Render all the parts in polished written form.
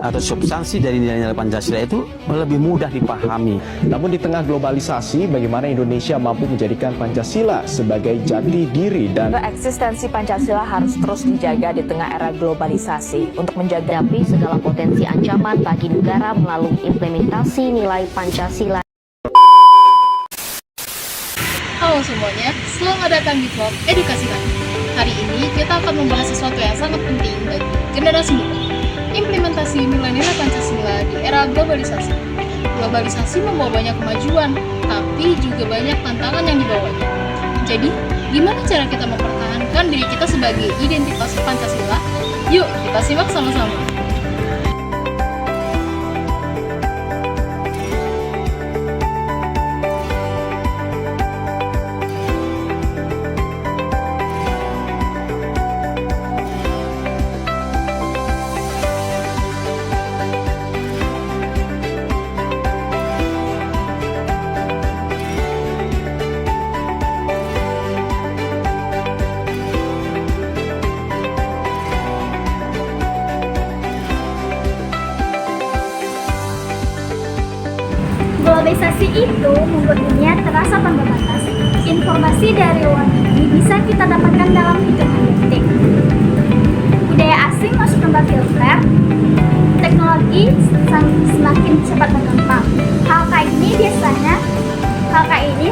atau substansi dari nilai-nilai Pancasila itu lebih mudah dipahami. Namun di tengah globalisasi, bagaimana Indonesia mampu menjadikan Pancasila sebagai jati diri dan eksistensi Pancasila harus terus dijaga di tengah era globalisasi untuk menjaga segala potensi ancaman bagi negara melalui implementasi nilai Pancasila. Halo semuanya, selamat datang di vlog Edukasi Kami. Hari ini kita akan membahas sesuatu yang sangat penting bagi generasi muda. Implementasi nilai-nilai Pancasila di era globalisasi. Globalisasi membawa banyak kemajuan, tapi juga banyak tantangan yang dibawanya. Jadi, gimana cara kita mempertahankan diri kita sebagai identitas Pancasila? Yuk, kita simak sama-sama. Globalisasi itu membuat dunia terasa tanpa batas. Informasi dari luar negeri bisa kita dapatkan dalam hitungan detik. Budaya asing masuk tanpa filter, teknologi semakin cepat berkembang. Hal kayak ini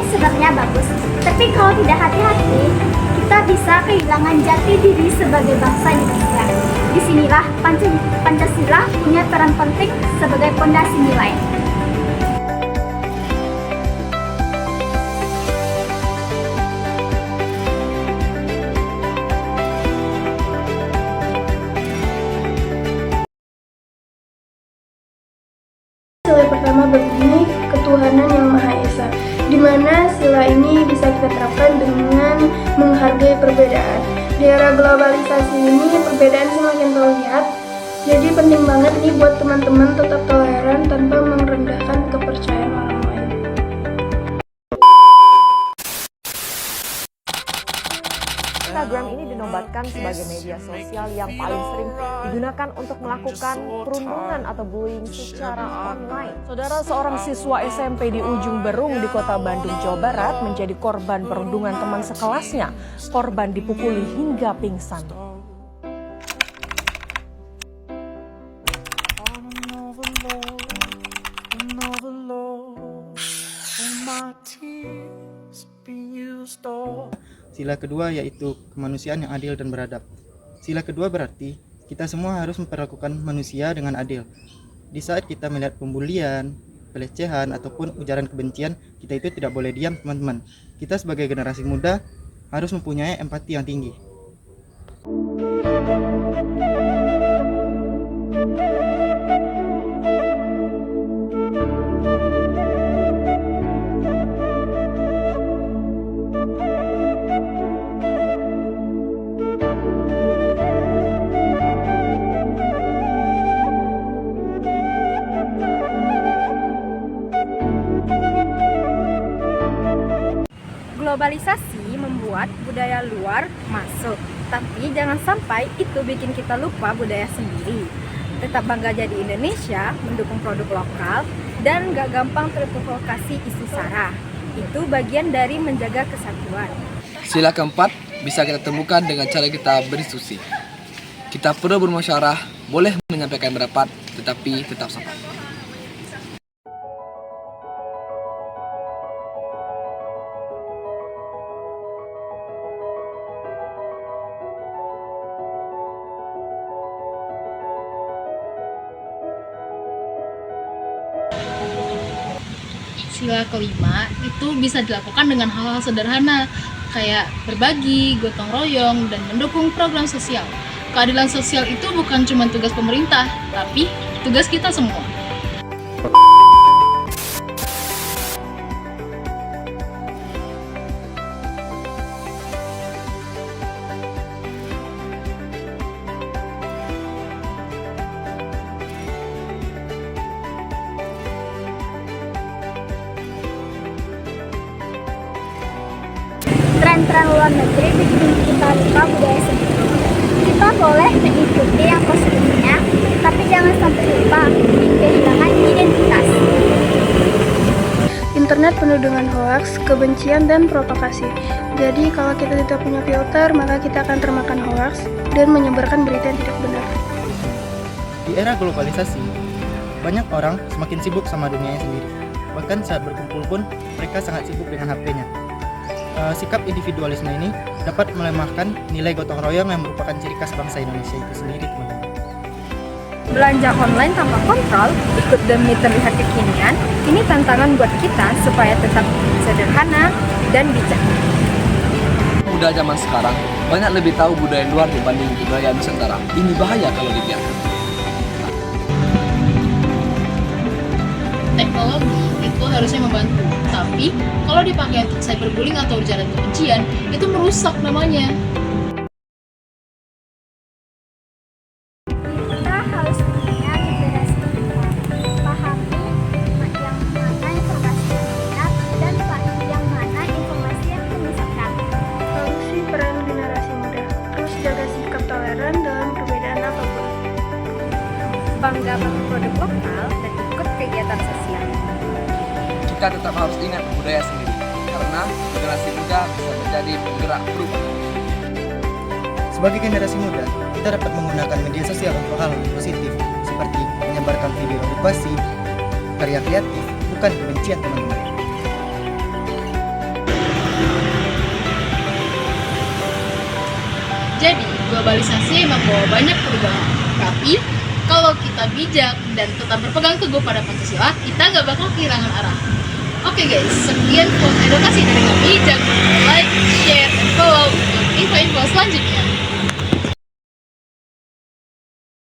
sebenarnya bagus. Tapi kalau tidak hati-hati, kita bisa kehilangan jati diri sebagai bangsa Indonesia. Disinilah Pancasila punya peran penting sebagai fondasi nilai. Sila pertama berbunyi ketuhanan yang Maha Esa, di mana sila ini bisa kita terapkan dengan menghargai perbedaan. Di era globalisasi ini perbedaan semakin terlihat, jadi penting banget nih buat teman-teman tetap toleran tanpa merendahkan kepercayaan orang lain. Instagram ini dinobatkan sebagai media sosial yang paling sering digunakan untuk melakukan perundungan atau bullying secara online. Saudara, seorang siswa SMP di Ujung Berung di Kota Bandung, Jawa Barat menjadi korban perundungan teman sekelasnya. Korban dipukuli hingga pingsan. Sila kedua yaitu kemanusiaan yang adil dan beradab. Sila kedua berarti kita semua harus memperlakukan manusia dengan adil. Di saat kita melihat pembulian, pelecehan, ataupun ujaran kebencian, kita itu tidak boleh diam, teman-teman. Kita sebagai generasi muda harus mempunyai empati yang tinggi. Globalisasi membuat budaya luar masuk, tapi jangan sampai itu bikin kita lupa budaya sendiri. Tetap bangga jadi Indonesia, mendukung produk lokal, dan gak gampang terprovokasi isu sara. Itu bagian dari menjaga kesatuan. Sila keempat bisa kita temukan dengan cara kita berdiskusi. Kita perlu bermusyawarah, boleh menyampaikan pendapat, tetapi tetap sopan. Sila kelima itu bisa dilakukan dengan hal-hal sederhana kayak berbagi, gotong royong, dan mendukung program sosial. Keadilan sosial itu bukan cuma tugas pemerintah, tapi tugas kita semua. Tren-tren luar negeri bikin kita lupa budaya sendiri. Kita boleh mengikuti yang positifnya, Tapi jangan sampai lupa kehilangan identitas. Internet penuh dengan hoaks, kebencian, dan provokasi. Jadi kalau kita tidak punya filter, maka kita akan termakan hoaks dan menyebarkan berita yang tidak benar. Di era globalisasi, banyak orang semakin sibuk sama dunianya sendiri. Bahkan saat berkumpul pun, mereka sangat sibuk dengan HP-nya. Sikap individualisme ini dapat melemahkan nilai gotong royong yang merupakan ciri khas bangsa Indonesia itu sendiri, teman-teman. Belanja online tanpa kontrol, ikut demi terlihat kekinian, ini tantangan buat kita supaya tetap sederhana dan bijak. Muda zaman sekarang banyak lebih tahu budaya luar dibanding budaya Nusantara. Ini bahaya kalau dibiarkan. Teknologi itu harusnya membantu, tapi kalau dipakai untuk cyberbullying atau ujaran kebencian, itu merusak namanya. Kita harus punya literasi digital, pahami yang mana informasi yang benar dan yang mana informasi yang menyesatkan. Solusi peran generasi muda, terus jaga sikap toleran dalam perbedaan apapun. Bangga bangun produk lokal dan ikut kegiatan sosial. Kita tetap harus ingat budaya sendiri, karena generasi muda bisa menjadi penggerak perubahan. Sebagai generasi muda, kita dapat menggunakan media sosial untuk hal yang positif, seperti menyebarkan video edukasi, karya kreatif, bukan kebencian, teman-teman. Jadi, globalisasi membawa banyak perubahan. Tapi, kalau kita bijak dan tetap berpegang teguh pada Pancasila, kita nggak bakal kehilangan arah. Oke guys, sekian quote edukasi dari kami. Jangan lupa like,